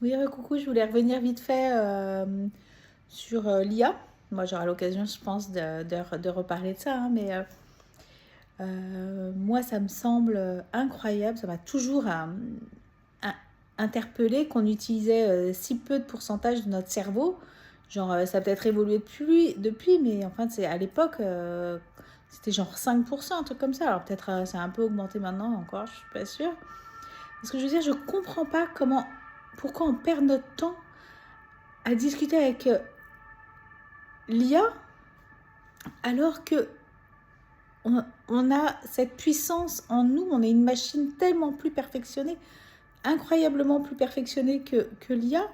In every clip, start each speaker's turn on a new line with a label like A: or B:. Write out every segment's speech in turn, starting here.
A: Oui, coucou, je voulais revenir vite fait sur l'IA. Moi, j'aurai l'occasion, je pense, de reparler de ça, hein, mais moi, ça me semble incroyable. Ça m'a toujours un- interpellé qu'on utilisait si peu de pourcentage de notre cerveau. Genre, ça a peut-être évolué depuis, mais enfin, c'est à l'époque, c'était genre 5%, un truc comme ça. Alors, peut-être ça a un peu augmenté maintenant encore, je suis pas sûre. Parce que je veux dire, je comprends pas pourquoi on perd notre temps à discuter avec l'IA alors que on a cette puissance en nous, on est une machine tellement plus perfectionnée, incroyablement plus perfectionnée que l'IA.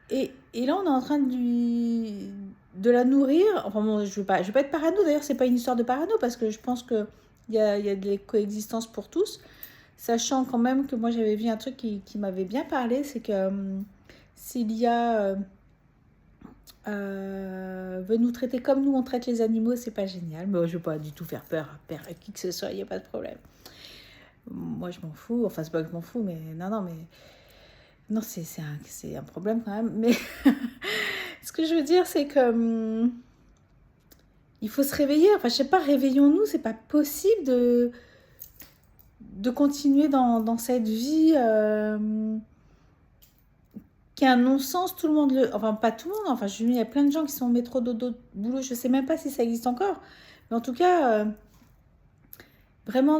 A: Et là, on est en train de la nourrir. Enfin, bon, je veux pas être parano, d'ailleurs, c'est pas une histoire de parano, parce que je pense qu'il y a des coexistences pour tous. Sachant quand même que moi, j'avais vu un truc qui m'avait bien parlé, c'est que si l'IA veut nous traiter comme nous on traite les animaux, c'est pas génial. Mais je veux pas du tout faire peur à qui que ce soit, il n'y a pas de problème. Moi je m'en fous, enfin c'est pas que je m'en fous, mais non, mais non, c'est un problème quand même. Mais ce que je veux dire, c'est que il faut se réveiller. Enfin, je sais pas, réveillons-nous, c'est pas possible de continuer dans cette vie qui a un non-sens. Tout le monde le. Enfin, pas tout le monde, enfin, il y a plein de gens qui sont au métro dodo boulot, je sais même pas si ça existe encore. Mais en tout cas, vraiment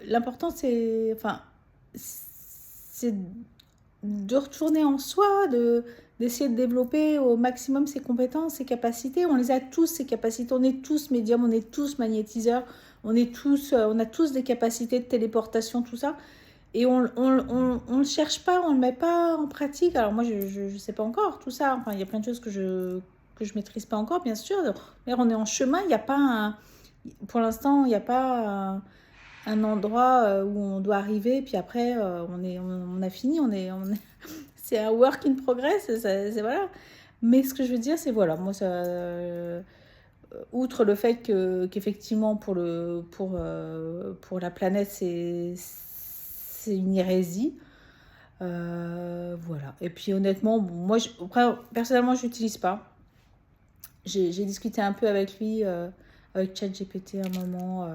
A: l'important c'est de retourner en soi, d'essayer de développer au maximum ses compétences, ses capacités. On les a tous, ces capacités. On est tous médiums, on est tous magnétiseurs, on a tous des capacités de téléportation, tout ça. Et on le cherche pas, on le met pas en pratique. Alors moi, je sais pas encore tout ça. Enfin, il y a plein de choses que je maîtrise pas encore, bien sûr. Mais on est en chemin. Il n'y a pas pour l'instant, il n'y a pas un endroit où on doit arriver. Puis après, on a fini. C'est un work in progress. Voilà. Mais ce que je veux dire, c'est voilà. Moi, ça, outre le fait qu'effectivement pour la planète, c'est une hérésie. Voilà. Et puis honnêtement, bon, moi, après, personnellement, je l'utilise pas. J'ai discuté un peu avec lui, avec ChatGPT à un moment.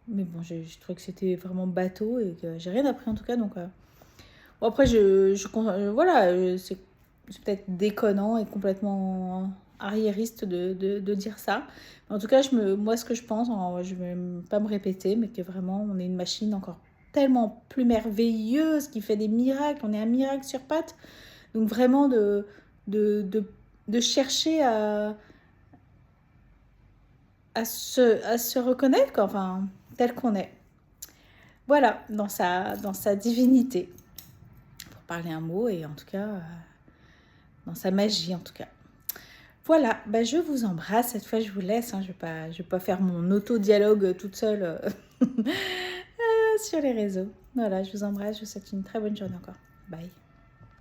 A: Mais bon, je trouvé que c'était vraiment bateau et que j'ai rien appris en tout cas. Donc, bon, après, voilà, c'est peut-être déconnant et complètement arriériste de dire ça. Mais en tout cas, moi, ce que je pense, je ne vais pas me répéter, mais que vraiment, on est une machine encore tellement plus merveilleuse qui fait des miracles. On est un miracle sur pattes. Donc, vraiment, de, de, de chercher à se reconnaître, quoi, enfin, tel qu'on est. Voilà, dans sa divinité, pour parler un mot, et en tout cas, dans sa magie, en tout cas. Voilà, bah, je vous embrasse. Cette fois, je vous laisse. Hein, je vais pas faire mon auto-dialogue toute seule sur les réseaux. Voilà, je vous embrasse. Je vous souhaite une très bonne journée encore. Bye.